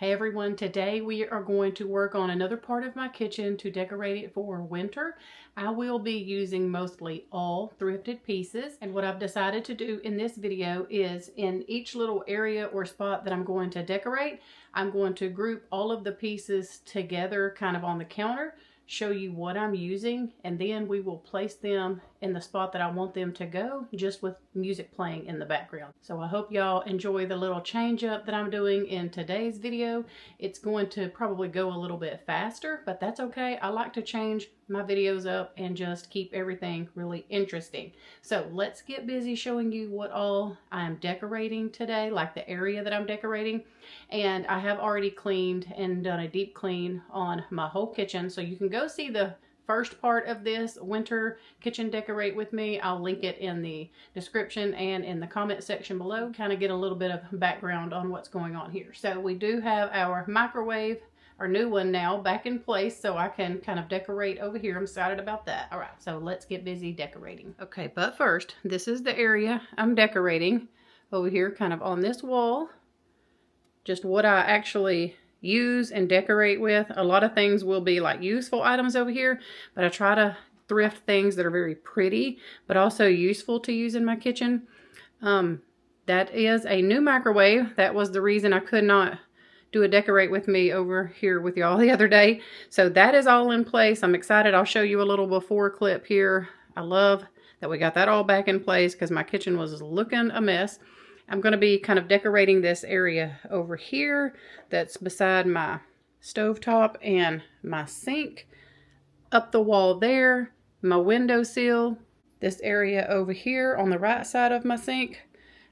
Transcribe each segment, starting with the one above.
Hey everyone, today we are going to work on another part of my kitchen to decorate it for winter. I will be using mostly all thrifted pieces, and what I've decided to do in this video is in each little area or spot that I'm going to decorate, I'm going to group all of the pieces together kind of on the counter, show you what I'm using, and then we will place them in the spot that I want them to go, just with music playing in the background. So I hope y'all enjoy the little change up that I'm doing in today's video. It's going to probably go a little bit faster, but that's okay. I like to change my videos up and just keep everything really interesting. So let's get busy showing you what all I'm decorating today, like the area that I'm decorating. And I have already cleaned and done a deep clean on my whole kitchen, so you can go see the first part of this winter kitchen decorate with me. I'll link it in the description and in the comment section below, kind of get a little bit of background on what's going on here. So we do have our microwave, our new one now, back in place, so I can kind of decorate over here. I'm excited about that. All right, so let's get busy decorating. Okay, but first, this is the area I'm decorating over here, kind of on this wall. Just what I actually use and decorate with. A lot of things will be like useful items over here, but I try to thrift things that are very pretty, but also useful to use in my kitchen. That is a new microwave. That was the reason I could not do a decorate with me over here with y'all the other day. So that is all in place. I'm excited. I'll show you a little before clip here. I love that we got that all back in place because my kitchen was looking a mess. I'm going to be kind of decorating this area over here that's beside my stovetop and my sink. Up the wall there, my windowsill. This area over here on the right side of my sink,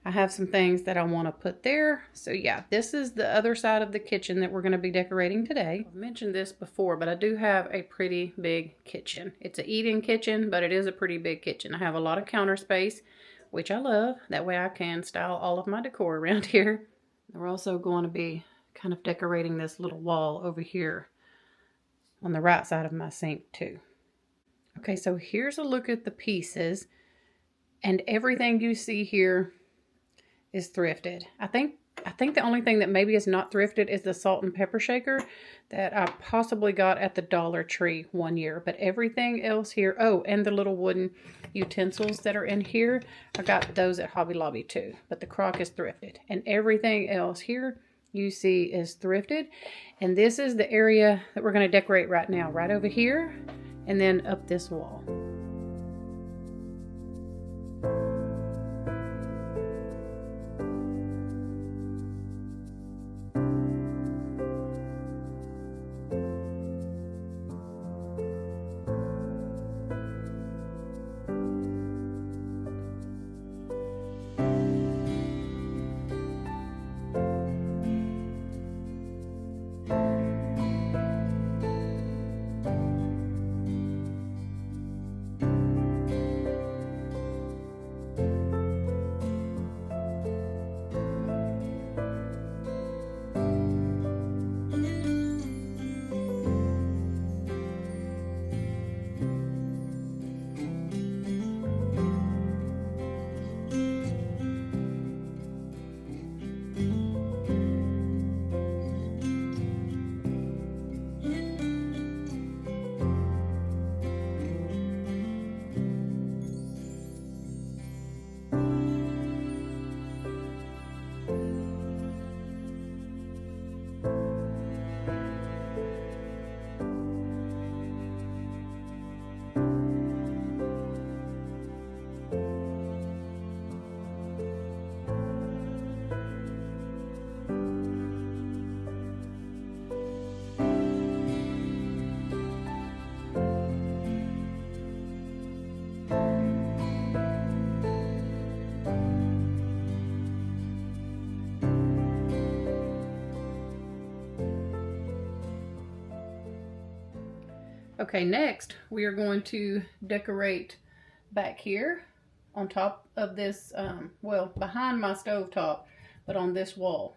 I have some things that I want to put there. So yeah, this is the other side of the kitchen that we're going to be decorating today. I've mentioned this before, but I do have a pretty big kitchen. It's an eat-in kitchen, but it is a pretty big kitchen. I have a lot of counter space, which I love. That way I can style all of my decor around here. We're also going to be kind of decorating this little wall over here on the right side of my sink too. Okay, so here's a look at the pieces, and everything you see here is thrifted. I think the only thing that maybe is not thrifted is the salt and pepper shaker that I possibly got at the Dollar Tree one year. But everything else here, oh, and the little wooden utensils that are in here, I got those at Hobby Lobby too. But the crock is thrifted. And everything else here you see is thrifted. And this is the area that we're going to decorate right now, right over here, and then up this wall. Okay, next we are going to decorate back here on top of this, well, behind my stovetop, but on this wall.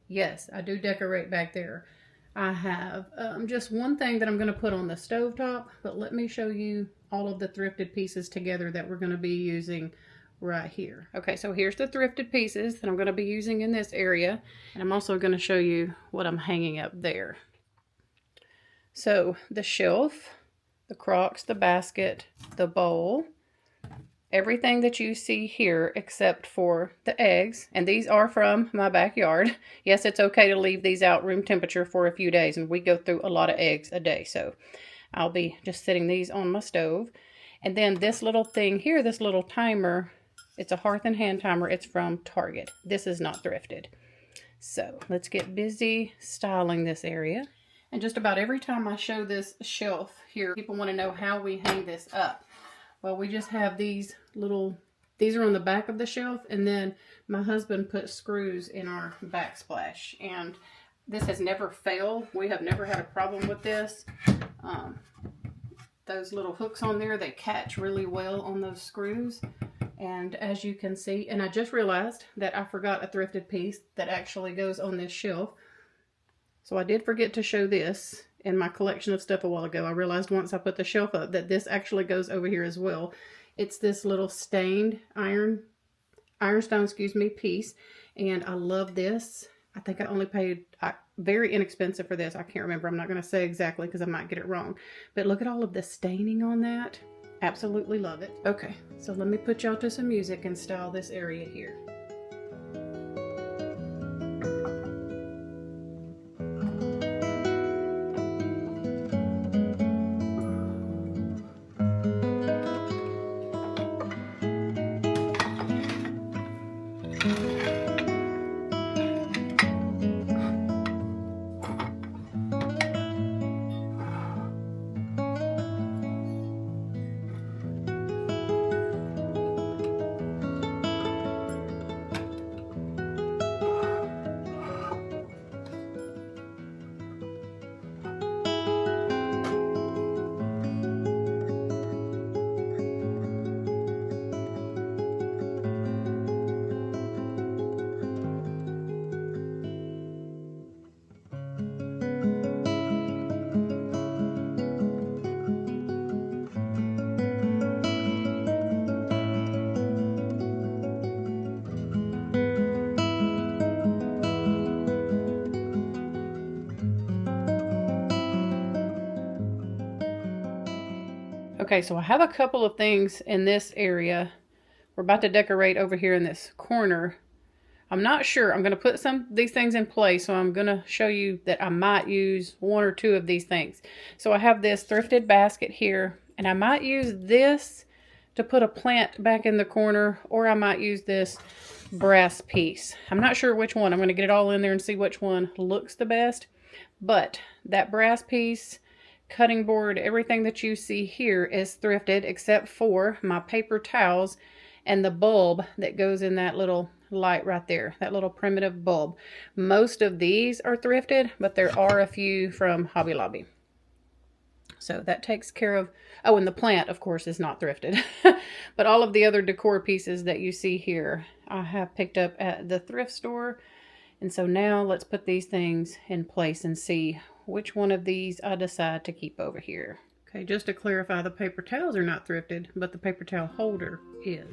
Yes, I do decorate back there. I have just one thing that I'm going to put on the stovetop, but let me show you all of the thrifted pieces together that we're going to be using right here. Okay, so here's the thrifted pieces that I'm going to be using in this area. And I'm also going to show you what I'm hanging up there. So the shelf, the Crocs, the basket, the bowl, everything that you see here except for the eggs. And these are from my backyard. Yes, it's okay to leave these out room temperature for a few days. And we go through a lot of eggs a day. So I'll be just setting these on my stove. And then this little thing here, this little timer, it's a Hearth and Hand timer. It's from Target. This is not thrifted. So let's get busy styling this area. And just about every time I show this shelf here, people want to know how we hang this up. Well, we just have these are on the back of the shelf, and then my husband put screws in our backsplash. And this has never failed. We have never had a problem with this. Those little hooks on there, they catch really well on those screws. And as you can see, and I just realized that I forgot a thrifted piece that actually goes on this shelf. So I did forget to show this in my collection of stuff a while ago. I realized once I put the shelf up that this actually goes over here as well. It's this little stained ironstone, piece. And I love this. I think I only paid very inexpensive for this. I can't remember. I'm not going to say exactly because I might get it wrong. But look at all of the staining on that. Absolutely love it. Okay, so let me put y'all to some music and style this area here. Okay, so I have a couple of things in this area. We're about to decorate over here in this corner. I'm not sure. I'm going to put some of these things in place, so I'm going to show you that I might use one or two of these things. So I have this thrifted basket here, and I might use this to put a plant back in the corner, or I might use this brass piece. I'm not sure which one. I'm going to get it all in there and see which one looks the best. But that brass piece, cutting board, everything that you see here is thrifted except for my paper towels and the bulb that goes in that little light right there, that little primitive bulb. Most of these are thrifted, but there are a few from Hobby Lobby. So that takes care of, oh, and the plant, of course, is not thrifted. But all of the other decor pieces that you see here, I have picked up at the thrift store. And so now let's put these things in place and see which one of these I decide to keep over here. Okay, just to clarify, the paper towels are not thrifted, but the paper towel holder is.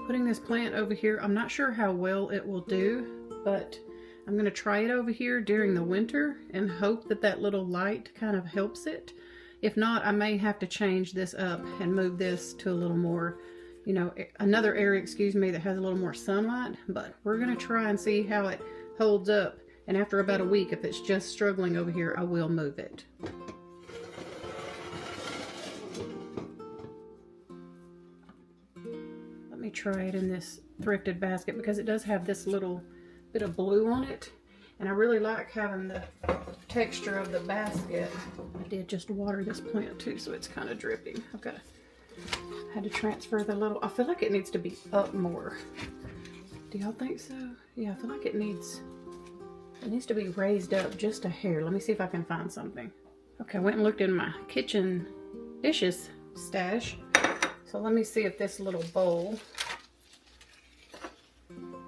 Putting this plant over here, I'm not sure how well it will do, but I'm going to try it over here during the winter and hope that that little light kind of helps it. If not, I may have to change this up and move this to a little more you know, another area, excuse me, that has a little more sunlight, but we're gonna try and see how it holds up. And after about a week, if it's just struggling over here, I will move it. Let me try it in this thrifted basket because it does have this little bit of blue on it. And I really like having the texture of the basket. I did just water this plant too, so it's kind of dripping. Okay. Had to transfer the little, I feel like it needs to be up more. Do y'all think so? Yeah, I feel like it needs to be raised up just a hair. Let me see if I can find something. Okay, I went and looked in my kitchen dishes stash. So let me see if this little bowl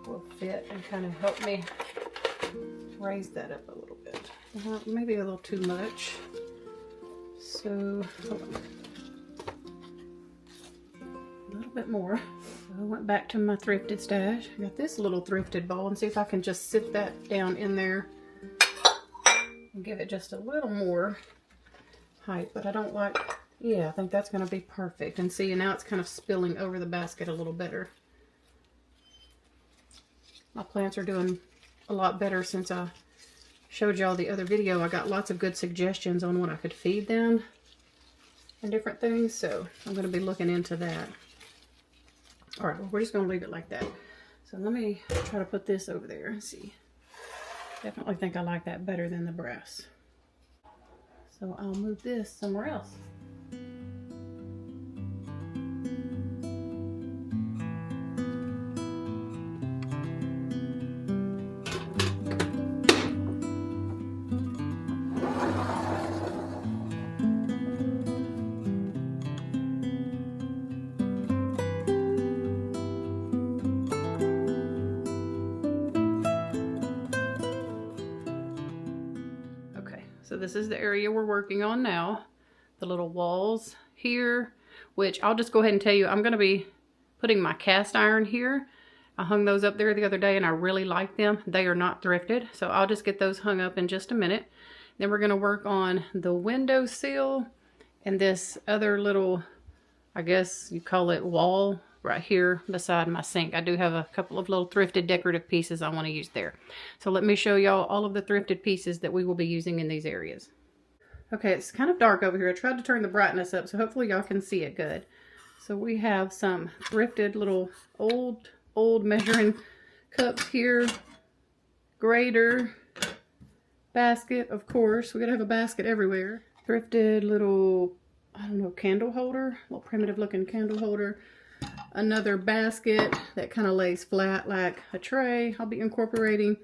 will fit and kind of help me raise that up a little bit. Maybe a little too much. So, hold on. A little bit more. So I went back to my thrifted stash. I got this little thrifted bowl and see if I can just sit that down in there and give it just a little more height. But I don't like, yeah, I think that's going to be perfect. And see, now it's kind of spilling over the basket a little better. My plants are doing a lot better since I showed y'all the other video. I got lots of good suggestions on what I could feed them and different things, so I'm going to be looking into that. All right, well, we're just going to leave it like that. So let me try to put this over there and see. Definitely think I like that better than the brass. So I'll move this somewhere else. So this is the area we're working on now. The little walls here, which I'll just go ahead and tell you, I'm going to be putting my cast iron here. I hung those up there the other day and I really like them. They are not thrifted, so I'll just get those hung up in just a minute. Then we're going to work on the windowsill and this other little, I guess you call it wall right here beside my sink. I do have a couple of little thrifted decorative pieces I want to use there. So let me show y'all all of the thrifted pieces that we will be using in these areas. Okay, it's kind of dark over here. I tried to turn the brightness up, so hopefully y'all can see it good. So we have some thrifted little old measuring cups here. Grater. Basket, of course. We're going to have a basket everywhere. Thrifted little, I don't know, candle holder. Little primitive looking candle holder. Another basket that kind of lays flat like a tray. I'll be incorporating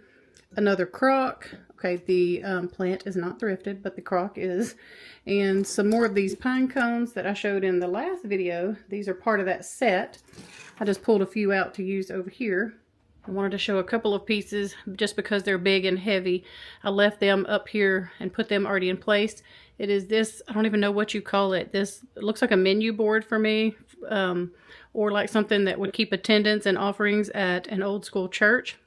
another crock. Okay, the plant is not thrifted, but the crock is. And some more of these pine cones that I showed in the last video. These are part of that set. I just pulled a few out to use over here. I wanted to show a couple of pieces just because they're big and heavy. I left them up here and put them already in place. It is this, I don't even know what you call it. This looks like a menu board for me. Or like something that would keep attendance and offerings at an old school church.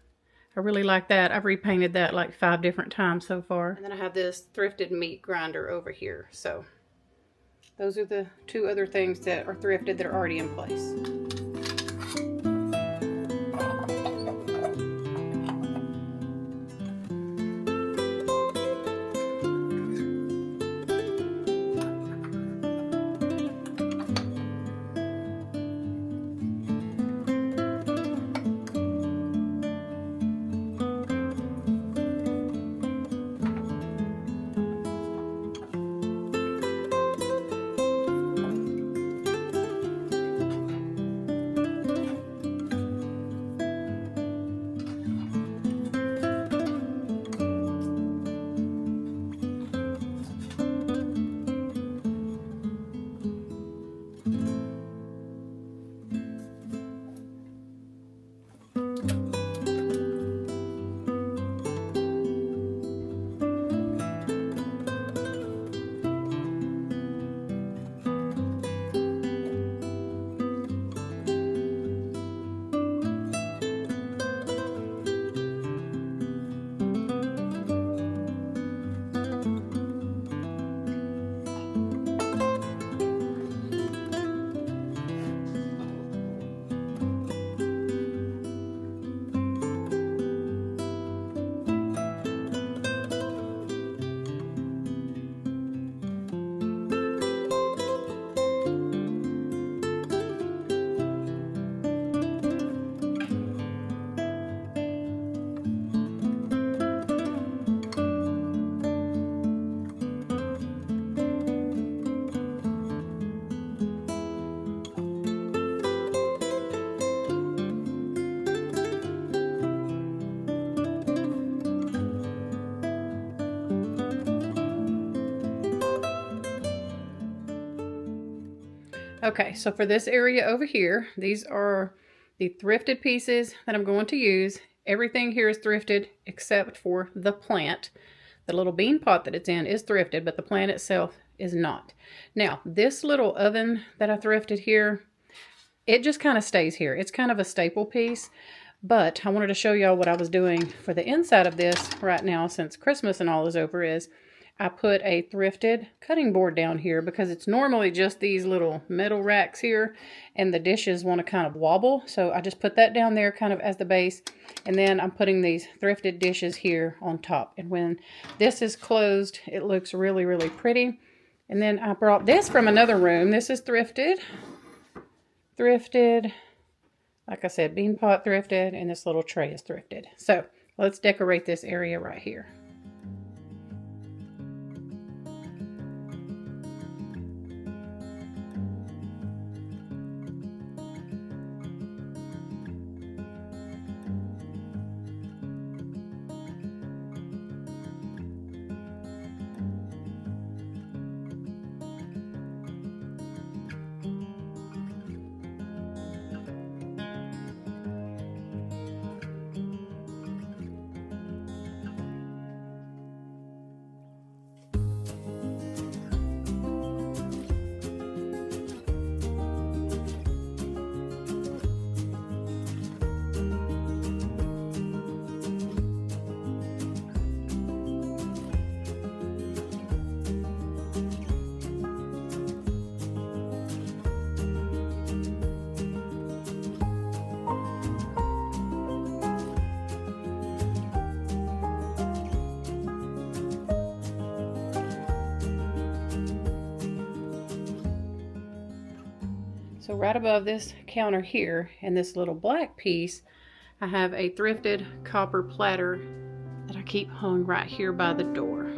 I really like that. I've repainted that like 5 different times so far. And then I have this thrifted meat grinder over here. So those are the 2 other things that are thrifted that are already in place. Okay, so for this area over here, these are the thrifted pieces that I'm going to use. Everything here is thrifted except for the plant. The little bean pot that it's in is thrifted, but the plant itself is not. Now, this little oven that I thrifted here, it just kind of stays here. It's kind of a staple piece, but I wanted to show y'all what I was doing for the inside of this right now since Christmas and all is over is I put a thrifted cutting board down here because it's normally just these little metal racks here and the dishes want to kind of wobble. So I just put that down there kind of as the base. And then I'm putting these thrifted dishes here on top. And when this is closed, it looks really, really pretty. And then I brought this from another room. This is thrifted. Thrifted. Like I said, bean pot thrifted, and this little tray is thrifted. So let's decorate this area right here. So right above this counter here and this little black piece, I have a thrifted copper platter that I keep hung right here by the door.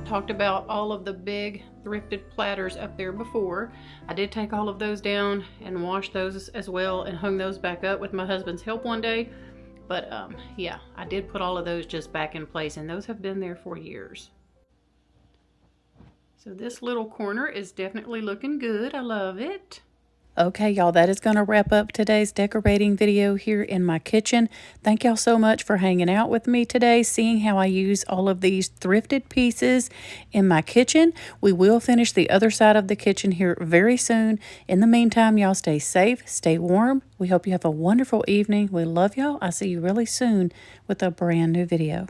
Talked about all of the big thrifted platters up there before. I did take all of those down and wash those as well and hung those back up with my husband's help one day. But yeah, I did put all of those just back in place, and those have been there for years. So this little corner is definitely looking good. I love it. Okay, y'all, that is going to wrap up today's decorating video here in my kitchen. Thank y'all so much for hanging out with me today, seeing how I use all of these thrifted pieces in my kitchen. We will finish the other side of the kitchen here very soon. In the meantime, y'all stay safe, stay warm. We hope you have a wonderful evening. We love y'all. I'll see you really soon with a brand new video.